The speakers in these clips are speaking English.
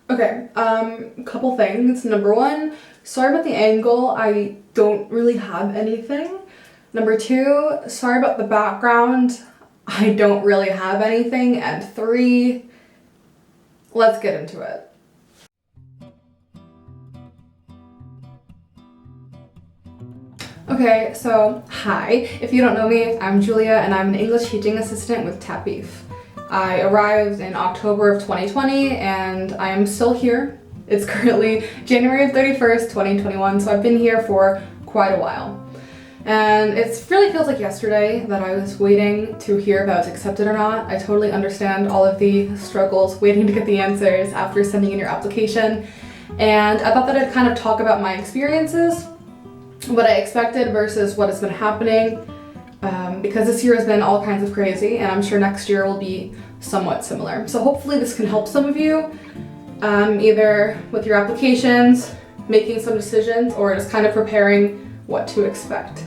Okay, couple things. Number one, sorry about the angle. I don't really have anything. Number two, sorry about the background. I don't really have anything. And three, let's get into it. Okay, so hi. If you don't know me, I'm Julia and I'm an English teaching assistant with TAPIF. I arrived in October of 2020 and I am still here. It's currently January 31st, 2021, so I've been here for quite a while. And it really feels like yesterday that I was waiting to hear if I was accepted or not. I totally understand all of the struggles waiting to get the answers after sending in your application. And I thought that I'd kind of talk about my experiences, what I expected versus what has been happening, because this year has been all kinds of crazy and I'm sure next year will be somewhat similar. So hopefully this can help some of you, either with your applications, making some decisions, or just kind of preparing what to expect.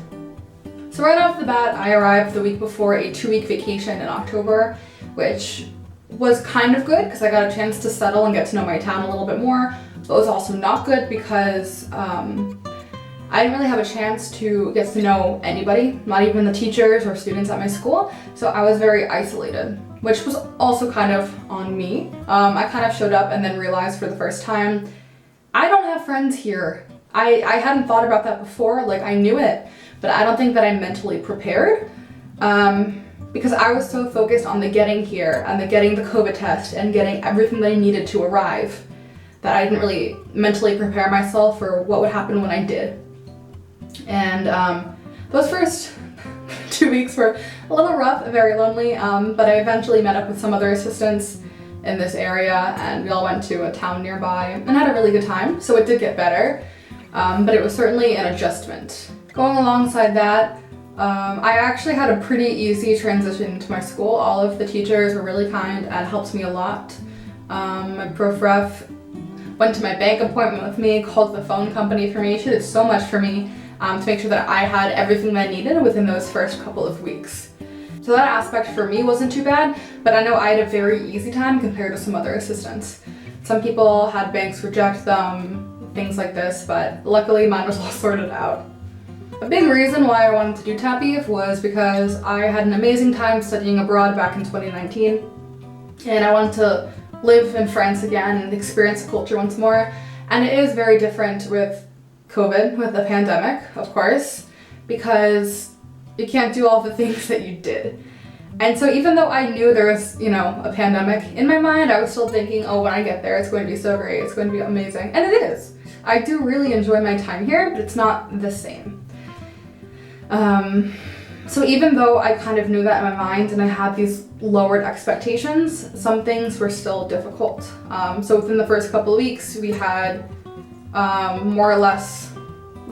So right off the bat, I arrived the week before a 2-week vacation in October, which was kind of good because I got a chance to settle and get to know my town a little bit more, but it was also not good because I didn't really have a chance to get to know anybody, not even the teachers or students at my school, so I was very isolated, which was also kind of on me. I kind of showed up and then realized for the first time, I don't have friends here. I hadn't thought about that before, like I knew it, but I don't think that I'm mentally prepared, because I was so focused on the getting here and the getting the COVID test and getting everything that I needed to arrive that I didn't really mentally prepare myself for what would happen when I did. And those first 2 weeks were a little rough, very lonely, but I eventually met up with some other assistants in this area and we all went to a town nearby and had a really good time, so it did get better, but it was certainly an adjustment. Going alongside that, I actually had a pretty easy transition to my school. All of the teachers were really kind and helped me a lot. My prof ref went to my bank appointment with me, called the phone company for me. She did so much for me to make sure that I had everything that I needed within those first couple of weeks. So that aspect for me wasn't too bad, but I know I had a very easy time compared to some other assistants. Some people had banks reject them, things like this, but luckily mine was all sorted out. A big reason why I wanted to do TAPIF was because I had an amazing time studying abroad back in 2019, and I wanted to live in France again and experience the culture once more. And it is very different with COVID, with the pandemic, of course, because you can't do all the things that you did. And so even though I knew there was, a pandemic, in my mind I was still thinking, oh, when I get there, it's going to be so great, it's going to be amazing. And it is. I do really enjoy my time here, but it's not the same. So even though I kind of knew that in my mind and I had these lowered expectations, some things were still difficult. So within the first couple of weeks, we had more or less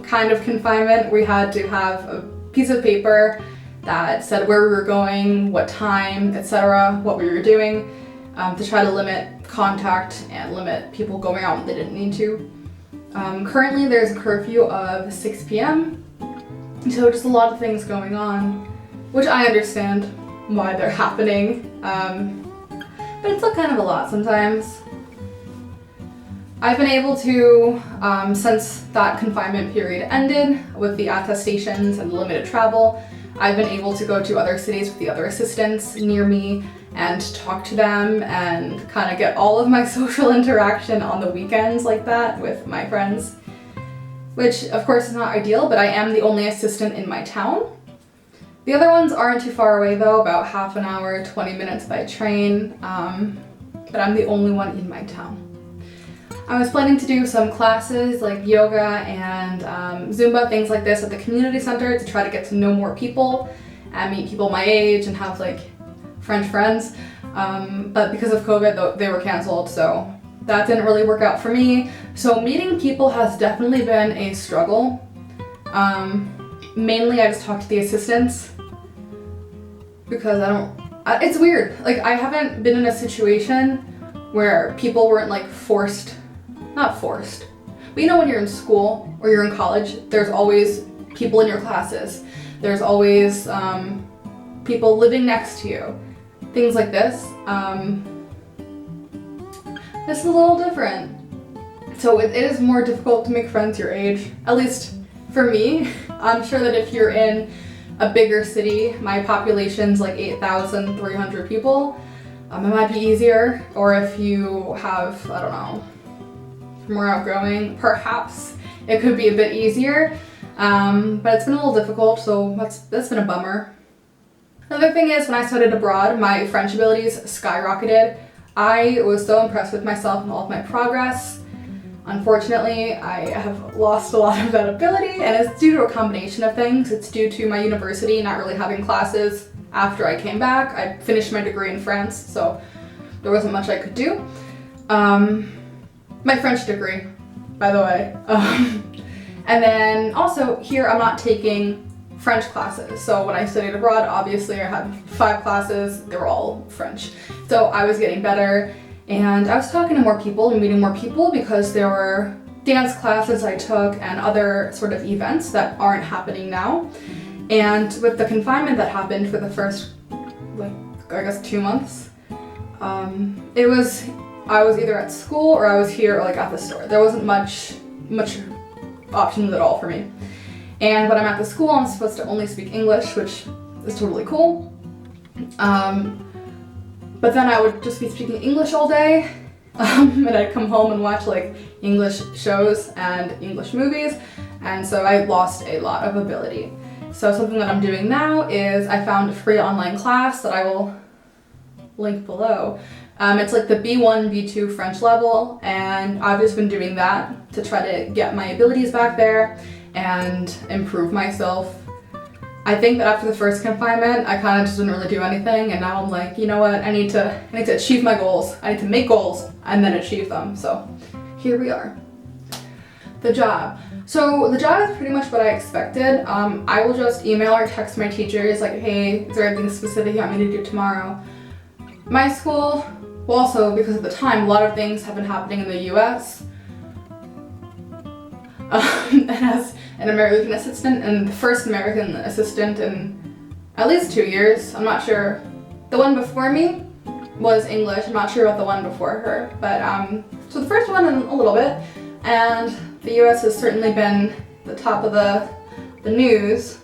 kind of confinement. We had to have a piece of paper that said where we were going, what time, etc., what we were doing, to try to limit contact and limit people going out when they didn't need to. Currently there's a curfew of 6 p.m. So just a lot of things going on, which I understand why they're happening, but it's still kind of a lot sometimes. I've been able to, since that confinement period ended with the attestations and limited travel, I've been able to go to other cities with the other assistants near me and talk to them and kind of get all of my social interaction on the weekends like that with my friends. Which of course is not ideal, but I am the only assistant in my town. The other ones aren't too far away though, about half an hour, 20 minutes by train, but I'm the only one in my town. I was planning to do some classes like yoga and Zumba, things like this at the community center to try to get to know more people and meet people my age and have like French friends, but because of COVID they were canceled, so that didn't really work out for me. So meeting people has definitely been a struggle. Mainly I just talk to the assistants because it's weird. Like I haven't been in a situation where people weren't like not forced, but when you're in school or you're in college, there's always people in your classes. There's always people living next to you, things like this. it's a little different. So it is more difficult to make friends your age, at least for me. I'm sure that if you're in a bigger city, my population's like 8,300 people, it might be easier. Or if you have, I don't know, more outgoing, perhaps it could be a bit easier. But it's been a little difficult, so that's been a bummer. Another thing is, when I studied abroad, my French abilities skyrocketed. I was so impressed with myself and all of my progress. Unfortunately, I have lost a lot of that ability, and it's due to a combination of things. It's due to my university not really having classes after I came back. I finished my degree in France, so there wasn't much I could do. My French degree, by the way. And then also here I'm not taking French classes. So when I studied abroad, obviously I had 5 classes, they were all French. So I was getting better, and I was talking to more people and meeting more people because there were dance classes I took and other sort of events that aren't happening now. And with the confinement that happened for the first, like, I guess 2 months, I was either at school or I was here or like at the store. There wasn't much options at all for me. And when I'm at the school, I'm supposed to only speak English, which is totally cool. But then I would just be speaking English all day, and I'd come home and watch like English shows and English movies, and so I lost a lot of ability. So something that I'm doing now is I found a free online class that I will link below. It's like the B1, B2 French level, and I've just been doing that to try to get my abilities back there and improve myself. I think that after the first confinement, I kind of just didn't really do anything, and now I'm like, you know what, I need to achieve my goals. I need to make goals and then achieve them. So here we are. The job. So the job is pretty much what I expected. I will just email or text my teachers like, hey, is there anything specific you want me to do tomorrow? My school, well, also because at the time, a lot of things have been happening in the US. And as an American assistant, and the first American assistant in at least 2 years, I'm not sure. The one before me was English, I'm not sure about the one before her, but so the first one in a little bit, and the US has certainly been the top of the news.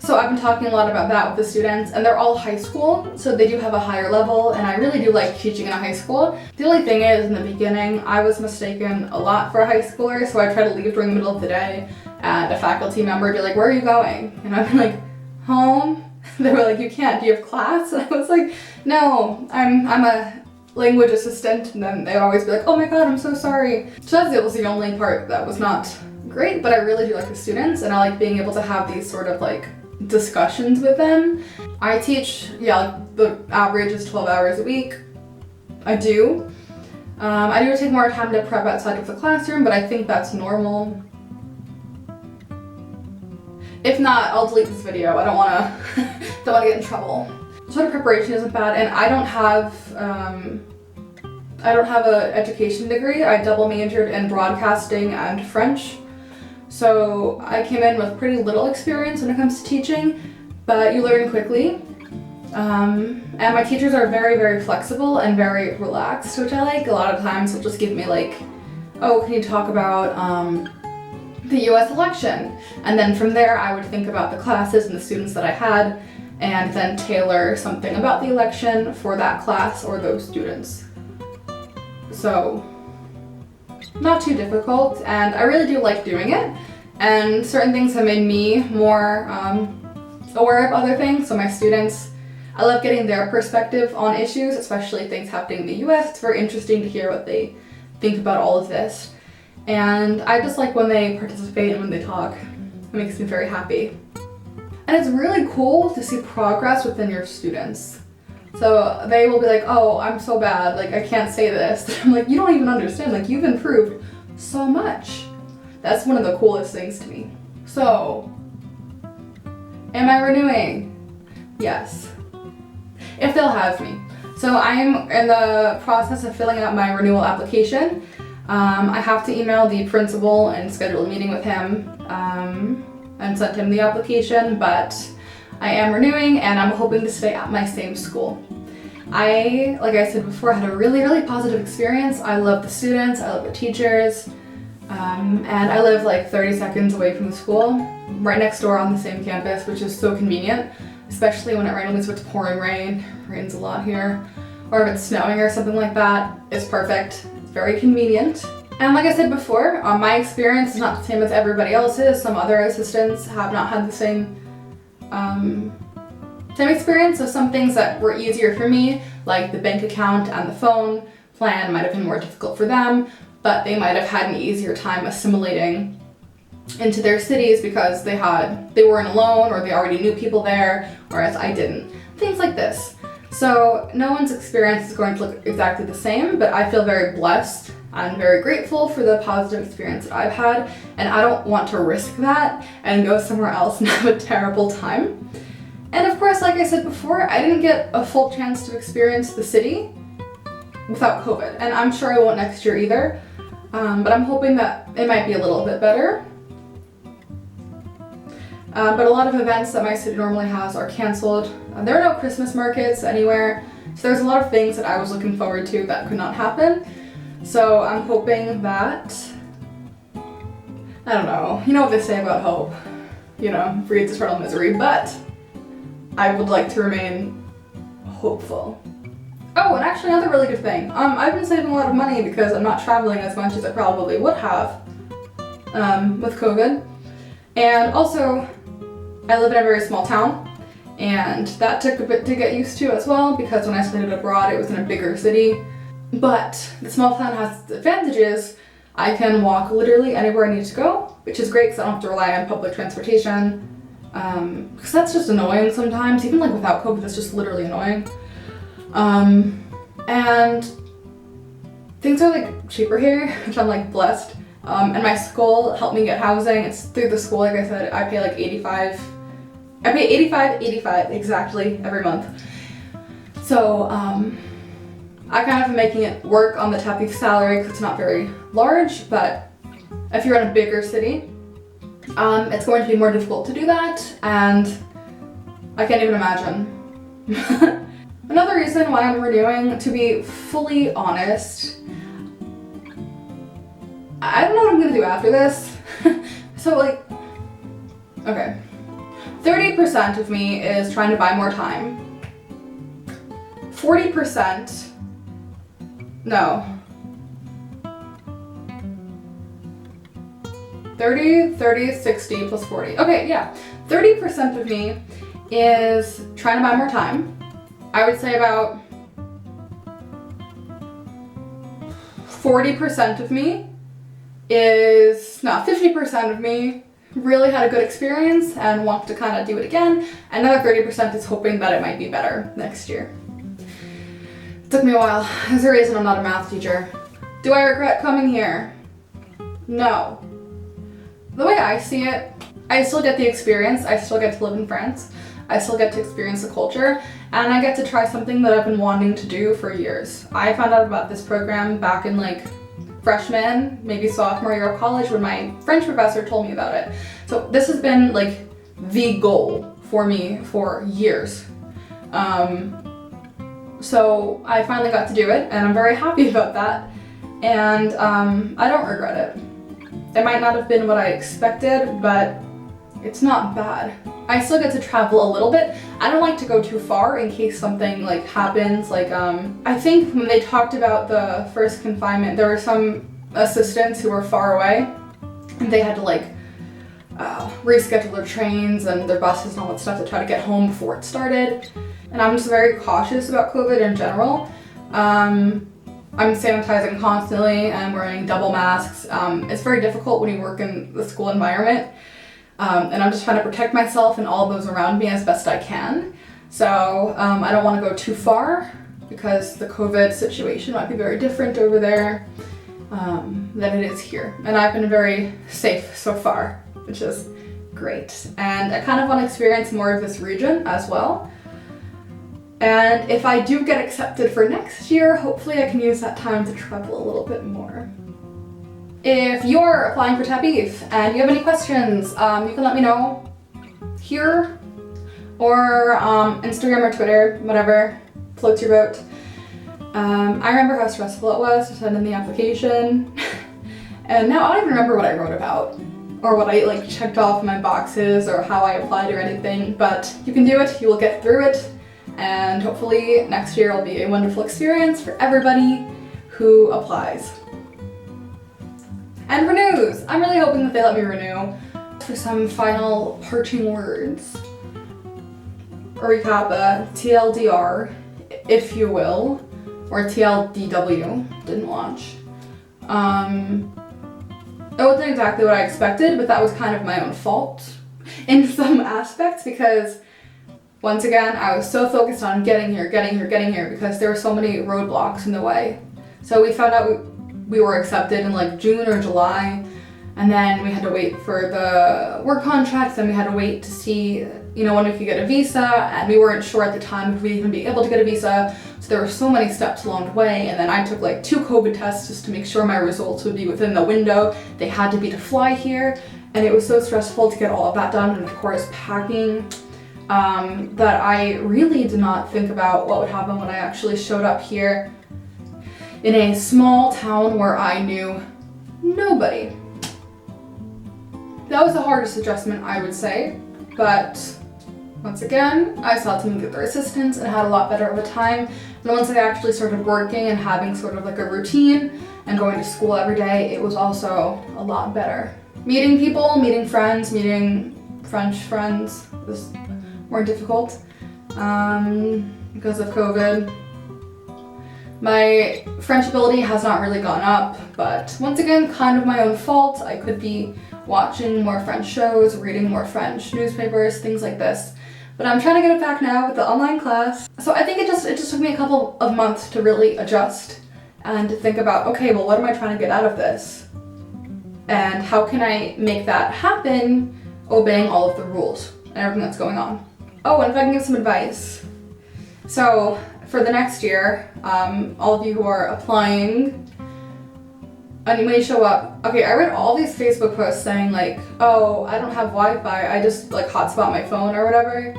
So I've been talking a lot about that with the students, and they're all high school, so they do have a higher level, and I really do like teaching in a high school. The only thing is, in the beginning, I was mistaken a lot for a high schooler, so I try to leave during the middle of the day, and a faculty member would be like, where are you going? And I'd be like, home? They were like, you can't, do you have class? And I was like, no, I'm a language assistant, and then they'd always be like, oh my god, I'm so sorry. So that was the only part that was not great, but I really do like the students, and I like being able to have these sort of like discussions with them. I teach, like the average is 12 hours a week. I do take more time to prep outside of the classroom, but I think that's normal. If not, I'll delete this video. I don't wanna get in trouble. Sort of preparation isn't bad, and I don't have an education degree. I double majored in broadcasting and French. So I came in with pretty little experience when it comes to teaching, but you learn quickly. And my teachers are very, very flexible and very relaxed, which I like. A lot of times they'll just give me like, oh, can you talk about the US election? And then from there I would think about the classes and the students that I had, and then tailor something about the election for that class or those students. So not too difficult, and I really do like doing it, and certain things have made me more aware of other things. So my students, I love getting their perspective on issues, especially things happening in the US. It's very interesting to hear what they think about all of this, and I just like when they participate and when they talk. It makes me very happy. And it's really cool to see progress within your students. So they will be like, oh, I'm so bad, like I can't say this. I'm like, you don't even understand, like you've improved so much. That's one of the coolest things to me. So, am I renewing? Yes. If they'll have me. So I'm in the process of filling out my renewal application. I have to email the principal and schedule a meeting with him and send him the application, but I am renewing, and I'm hoping to stay at my same school. Like I said before, had a really positive experience. I love the students, I love the teachers, and I live like 30 seconds away from the school, right next door on the same campus, which is so convenient, especially when it randomly starts pouring rain. Rains a lot here. Or if it's snowing or something like that, it's perfect. It's very convenient. And like I said before, my experience is not the same as everybody else's. Some other assistants have not had the same experience. So some things that were easier for me, like the bank account and the phone plan, might have been more difficult for them, but they might have had an easier time assimilating into their cities because they weren't alone or they already knew people there, whereas I didn't. Things like this. So no one's experience is going to look exactly the same, but I feel very blessed and very grateful for the positive experience that I've had, and I don't want to risk that and go somewhere else and have a terrible time. And of course, like I said before, I didn't get a full chance to experience the city without COVID, and I'm sure I won't next year either, but I'm hoping that it might be a little bit better. But a lot of events that my city normally has are canceled. There are no Christmas markets anywhere, so there's a lot of things that I was looking forward to that could not happen. So I'm hoping that, I don't know, you know what they say about hope, breeds eternal misery, but I would like to remain hopeful. Oh, and actually another really good thing, I've been saving a lot of money because I'm not traveling as much as I probably would have with COVID. And also, I live in a very small town, and that took a bit to get used to as well, because when I studied abroad, it was in a bigger city. But the small town has advantages. I can walk literally anywhere I need to go, which is great because I don't have to rely on public transportation, because that's just annoying sometimes. Even like without COVID, that's just literally annoying. And things are like cheaper here, which I'm like blessed. And my school helped me get housing. It's through the school, like I said. I pay like $85 exactly every month. So I kind of am making it work on the TAPIF salary because it's not very large, but if you're in a bigger city, it's going to be more difficult to do that, and I can't even imagine. Another reason why I'm renewing, to be fully honest, I don't know what I'm gonna do after this. So like, okay, 30% of me is trying to buy more time. 40%, no. 30, 60 plus 40. Okay, yeah. 30% of me is trying to buy more time. I would say about 40% of me is, no, 50% of me really had a good experience and want to kind of do it again. Another 30% is hoping that it might be better next year. It took me a while. There's a reason I'm not a math teacher. Do I regret coming here? No. The way I see it, I still get the experience. I still get to live in France. I still get to experience the culture, and I get to try something that I've been wanting to do for years. I found out about this program back in like freshman, maybe sophomore year of college when my French professor told me about it. So this has been like the goal for me for years. So I finally got to do it, and I'm very happy about that, and I don't regret it. It might not have been what I expected, but it's not bad. I still get to travel a little bit. I don't like to go too far in case something like happens. Like I think when they talked about the first confinement, there were some assistants who were far away, and they had to like reschedule their trains and their buses and all that stuff to try to get home before it started. And I'm just very cautious about COVID in general. I'm sanitizing constantly and wearing double masks. It's very difficult when you work in the school environment. And I'm just trying to protect myself and all those around me as best I can. So I don't want to go too far because the COVID situation might be very different over there than it is here. And I've been very safe so far, which is great. And I kind of want to experience more of this region as well. And if I do get accepted for next year, hopefully I can use that time to travel a little bit more. If you're applying for TAPIF and you have any questions, you can let me know here or Instagram or Twitter, whatever. floats your boat. I remember how stressful it was to send in the application. And now I don't even remember what I wrote about or what I like checked off in my boxes or how I applied or anything, but you can do it, you will get through it, and hopefully next year will be a wonderful experience for everybody who applies. And renews! I'm really hoping that they let me renew. For some final parting words, a recap, TLDR, if you will, or TLDW, didn't launch. It wasn't exactly what I expected, but that was kind of my own fault in some aspects because once again, I was so focused on getting here because there were so many roadblocks in the way. So we found out we were accepted in like June or July, and then we had to wait for the work contracts, then we had to wait to see, when we could get a visa, and we weren't sure at the time if we'd even be able to get a visa. So there were so many steps along the way, and then I took like 2 COVID tests just to make sure my results would be within the window. They had to be to fly here, and it was so stressful to get all of that done, and of course packing, that I really did not think about what would happen when I actually showed up here in a small town where I knew nobody. That was the hardest adjustment, I would say, but once again, I saw them get their assistance and had a lot better of a time. And once I actually started working and having sort of like a routine and going to school every day, it was also a lot better. Meeting people, meeting friends, meeting French friends was more difficult because of COVID. My French ability has not really gone up, but once again, kind of my own fault. I could be watching more French shows, reading more French newspapers, things like this. But I'm trying to get it back now with the online class. So I think it just took me a couple of months to really adjust and to think about, okay, well, what am I trying to get out of this? And how can I make that happen obeying all of the rules and everything that's going on? Oh, and if I can give some advice. So for the next year, all of you who are applying, and when you show up, okay, I read all these Facebook posts saying like, oh, I don't have Wi-Fi, I just like hotspot my phone or whatever.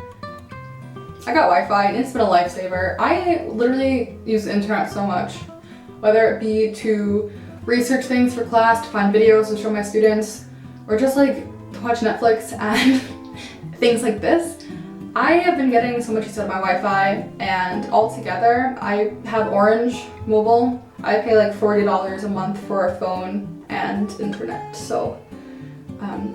I got Wi-Fi and it's been a lifesaver. I literally use the internet so much, whether it be to research things for class, to find videos to show my students, or just like to watch Netflix and things like this. I have been getting so much use out of my Wi-Fi, and altogether, I have Orange Mobile. I pay like $40 a month for a phone and internet. So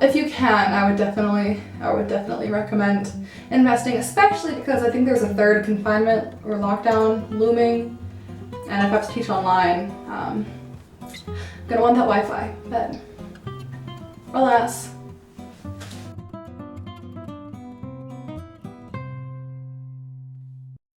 if you can, I would definitely recommend investing, especially because I think there's a third confinement or lockdown looming, and if I have to teach online, I'm gonna want that Wi-Fi. But alas.